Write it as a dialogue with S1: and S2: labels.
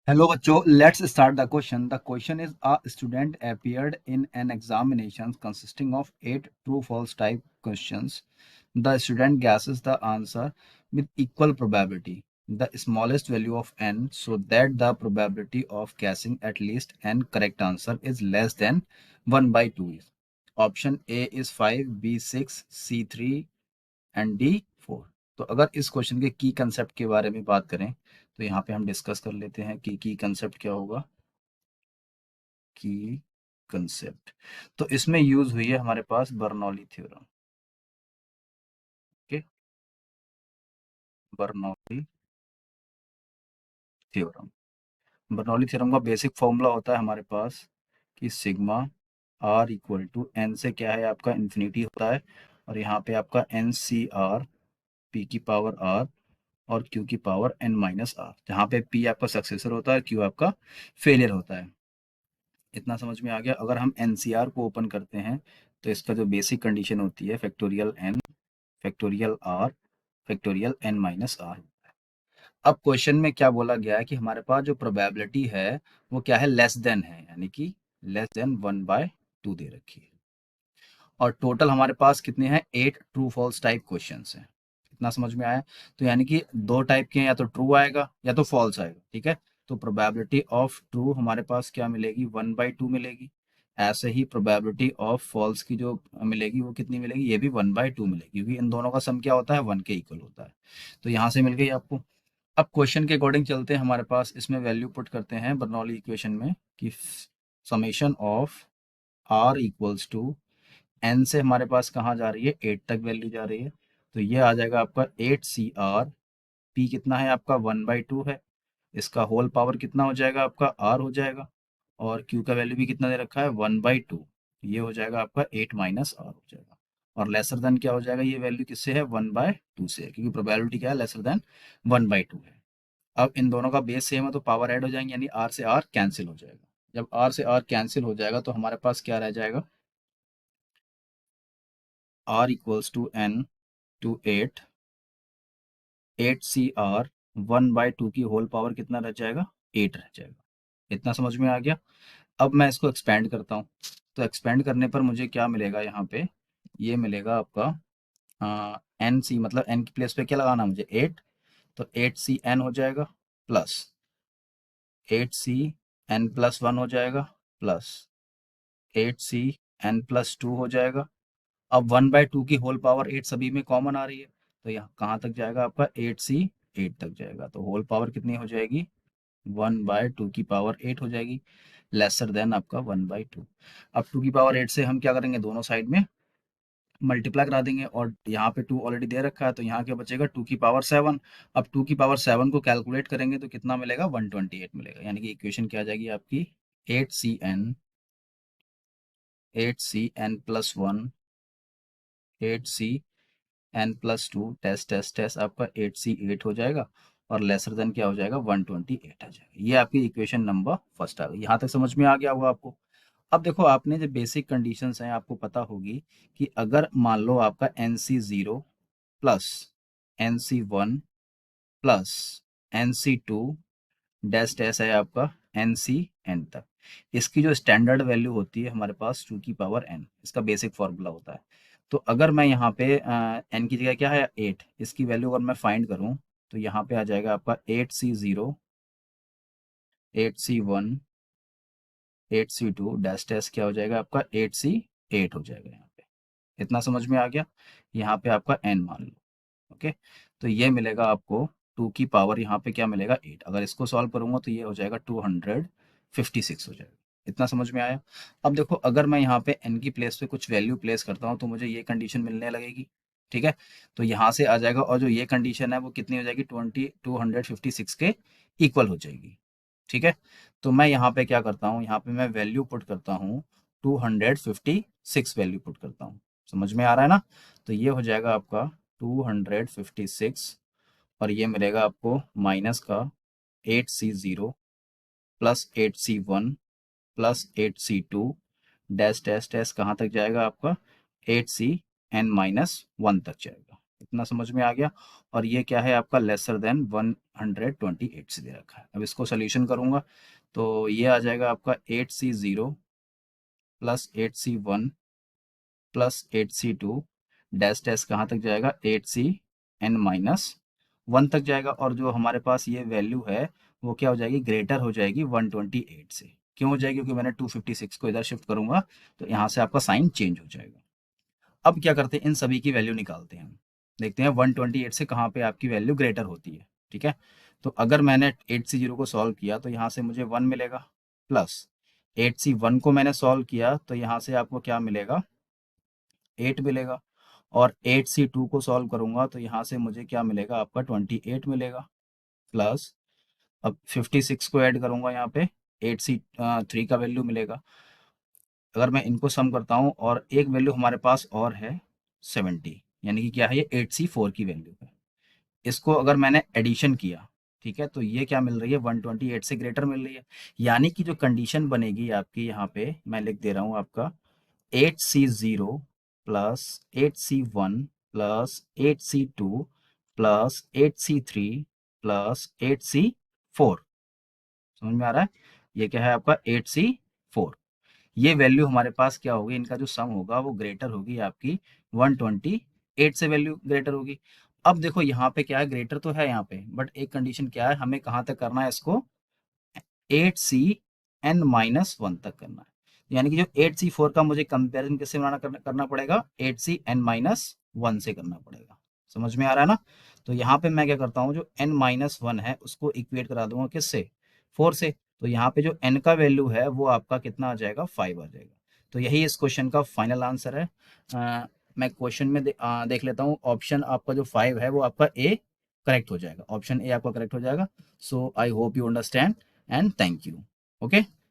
S1: Hello, बच्चों. Let's start the question. The question is: a student appeared in an examination consisting of 8 true-false type questions. The student guesses the answer with equal probability, the smallest value of n, so that the probability of guessing at least n correct answer is less than 1 by 2 is. Option A is 5, B 6, C 3 and D 4. तो अगर इस question के की concept के बारे में बात करें तो यहाँ पे हम डिस्कस कर लेते हैं कि की कंसेप्ट क्या होगा. की कंसेप्ट तो इसमें यूज हुई है हमारे पास Bernoulli theorem. Okay, Bernoulli theorem. Bernoulli theorem का बेसिक फॉर्मूला होता है हमारे पास कि sigma R equal to N से क्या है आपका इन्फिनिटी होता है, और यहाँ पे आपका एन सी आर पी की पावर आर और क्यू की पावर एन माइनस आर, जहाँ पे पी आपका सक्सेसर होता है, क्यू आपका फेलियर होता है. इतना समझ में आ गया. अगर हम एनसीआर को ओपन करते हैं तो इसका जो बेसिक कंडीशन होती है factorial n factorial r factorial n minus r. अब क्वेश्चन में क्या बोला गया है कि हमारे पास जो प्रोबेबिलिटी है वो क्या है, लेस देन है, यानी कि लेस देन 1/2 दे रखी है. और टोटल हमारे पास कितने हैं, 8 ट्रू फॉल्स टाइप क्वेश्चन हैं. इतना समझ में आया. तो यानी कि दो टाइप के हैं, या तो ट्रू आएगा या तो फॉल्स आएगा. ठीक है. तो प्रोबेबिलिटी ऑफ ट्रू हमारे पास क्या मिलेगी, 1/2 मिलेगी. ऐसे ही प्रोबेबिलिटी ऑफ फॉल्स की जो मिलेगी वो कितनी मिलेगी, ये भी 1/2 मिलेगी, क्योंकि इन दोनों का सम क्या होता है, 1 के इक्वल होता है. तो यहाँ से मिल गई आपको. अब क्वेश्चन के अकॉर्डिंग चलते हैं. हमारे पास इसमें वैल्यू पुट करते हैं बर्नौली इक्वेशन में कि summation of r equals to N से हमारे पास कहाँ जा रही है, 8 तक वैल्यू जा रही है. तो ये आ जाएगा आपका 8 CR. पी कितना है आपका, 1/2 है. इसका होल पावर कितना हो जाएगा आपका, आर हो जाएगा. और क्यू का वैल्यू भी कितना दे रखा है, 1/2. ये हो जाएगा आपका 8 माइनस आर हो जाएगा. और लेसर देन क्या हो जाएगा, ये वैल्यू किससे है, 1/2 से है, क्योंकि प्रोबेबिलिटी क्या है, लेसर देन 1/2 है. अब इन दोनों का बेस सेम है तो पावर ऐड हो जाएंगे, यानी आर से आर कैंसिल हो जाएगा. जब आर से आर कैंसिल हो जाएगा तो हमारे पास क्या रह जाएगा, r equals to n to 8 C r 1/2 की होल पावर कितना रह जाएगा, 8 रह जाएगा. इतना समझ में आ गया. अब मैं इसको एक्सपेंड करता हूँ. तो एक्सपेंड करने पर मुझे क्या मिलेगा यहाँ पे, ये मिलेगा आपका एन सी, मतलब एन की प्लेस पे क्या लगाना है मुझे, 8. तो 8 CN हो जाएगा प्लस 8 CN+1 हो जाएगा प्लस 8 CN+2 हो जाएगा. अब 1/2 की होल पावर 8 सभी में कॉमन आ रही है, तो यहाँ कहाँ तक जाएगा आपका, 8 तक जाएगा. तो होल पावर कितनी हो जाएगी, 1/2 की पावर 8 हो जाएगी, लेसर देन आपका 1/2. अब 2 की पावर 8 से हम क्या करेंगे, दोनों साइड में मल्टीप्लाई करा देंगे, और यहाँ पे 2 ऑलरेडी दे रखा है तो यहाँ क्या बचेगा, 2 की पावर 7. अब 2 की पावर 7 को कैलकुलेट करेंगे तो कितना मिलेगा, 128 मिलेगा. यानी कि इक्वेशन क्या आ जाएगी आपकी, 8 CN+1 8 CN+2 test test test आपका 8 C 8 हो जाएगा. और लेसर देन क्या हो जाएगा, 128 आ जाएगा. ये आपकी इक्वेशन नंबर फर्स्ट आ गई. यहाँ तक समझ में आ गया होगा आपको. अब देखो, आपने जो बेसिक कंडीशंस हैं आपको पता होगी कि अगर मान लो आपका NC0 plus NC1 plus NC2 dash dash है आपका NCN तक, इसकी जो स्टैंडर्ड वैल्यू होती है हमारे पास 2 की पावर n, इसका बेसिक फॉर्मूला होता है. तो अगर मैं यहाँ पे n की जगह क्या है, 8, इसकी वैल्यू अगर मैं फाइंड करूँ तो यहाँ पे आ जाएगा आपका 8C0 8C1 8C2 dash dash क्या हो जाएगा आपका, 8C 8 हो जाएगा यहाँ पे. इतना समझ में आ गया. यहाँ पे आपका n मान लो. ओके. तो ये मिलेगा आपको 2 की पावर यहाँ पे क्या मिलेगा, 8. अगर इसको सॉल्व करूंगा तो ये हो जाएगा 256 हो जाएगा. इतना समझ में आया. अब देखो, अगर मैं यहाँ पे n की प्लेस पे कुछ वैल्यू प्लेस करता हूँ तो मुझे ये कंडीशन मिलने लगेगी. ठीक है. तो यहाँ से आ जाएगा, और जो ये कंडीशन है वो कितनी हो जाएगी, 256 के इक्वल हो जाएगी. ठीक है. तो मैं यहाँ पे क्या करता हूँ, यहाँ पे मैं वैल्यू पुट करता हूँ, 256 वैल्यू पुट करता हूँ. समझ में आ रहा है ना. तो ये हो जाएगा आपका 256, और ये मिलेगा आपको माइनस का 8C0 plus 8C1 plus 8C2 dash dash dash कहाँ तक जाएगा आपका, 8CN-1 तक जाएगा. इतना समझ में आ गया। और ये क्या है आपका लेसर देन 128 से दे रखा है। अब इसको सोल्यूशन करूंगा तो ये आ जाएगा आपका 8C0 plus 8C1 plus 8C2 dash dash कहाँ तक जाएगा 8CN-1 तक जाएगा। और जो हमारे पास ये वैल्यू है वो क्या हो जाएगी, ग्रेटर हो जाएगी 128 से। क्यों हो जाएगी, क्योंकि मैंने 256 को इधर शिफ्ट करूंगा तो यहाँ से आपका साइन चेंज हो जाएगा। अब क्या करते हैं, इन सभी की वैल्यू निकालते हैं हम। देखते हैं 128 से कहाँ पे आपकी वैल्यू ग्रेटर होती है। ठीक है, तो अगर मैंने 8C0 को सॉल्व किया तो यहाँ से मुझे 1 मिलेगा, प्लस 8C1 को मैंने सॉल्व किया तो यहाँ से आपको क्या मिलेगा, 8 मिलेगा। और 8C2 को सॉल्व करूंगा तो यहाँ से मुझे क्या मिलेगा, आपका 28 मिलेगा, प्लस अब 56 को ऐड करूंगा यहाँ पे 8C3 का वैल्यू मिलेगा। अगर मैं इनको सम करता हूँ और एक वैल्यू हमारे पास और है 70, यानी कि क्या है ये 8C4 की वैल्यू है। इसको अगर मैंने एडिशन किया, ठीक है, तो ये क्या मिल रही है 128 से ग्रेटर मिल रही है। यानी कि जो कंडीशन बनेगी आपकी यहाँ पे मैं लिख दे रहा हूँ आपका 8C0 plus 8C1 plus 8C2 plus 8C3 plus 8C4। समझ में आ रहा है, ये क्या है आपका 8C4। ये वैल्यू हमारे पास क्या होगी, इनका जो सम होगा वो ग्रेटर होगी आपकी 128 से, वैल्यू ग्रेटर होगी। अब देखो यहाँ पे क्या है, ग्रेटर तो है यहाँ पे, बट एक कंडीशन क्या है, हमें कहाँ तक करना है इसको, 8CN-1 तक करना है। यानी कि जो 8C4 का मुझे कंपेरिजन किससे करना पड़ेगा, 8CN-1 से करना पड़ेगा। समझ में आ रहा है ना। तो यहाँ पे मैं क्या करता हूँ, जो n-1 है उसको इक्वेट करा दूंगा किससे, 4 से। तो यहाँ पे जो n का वैल्यू है वो आपका कितना आ जाएगा, 5 आ जाएगा। तो यही इस क्वेश्चन का फाइनल आंसर है। मैं क्वेश्चन में देख लेता हूँ, ऑप्शन आपका जो 5 है वो आपका ए करेक्ट हो जाएगा, ऑप्शन ए आपका करेक्ट हो जाएगा। So I hope you understand and thank you. Okay.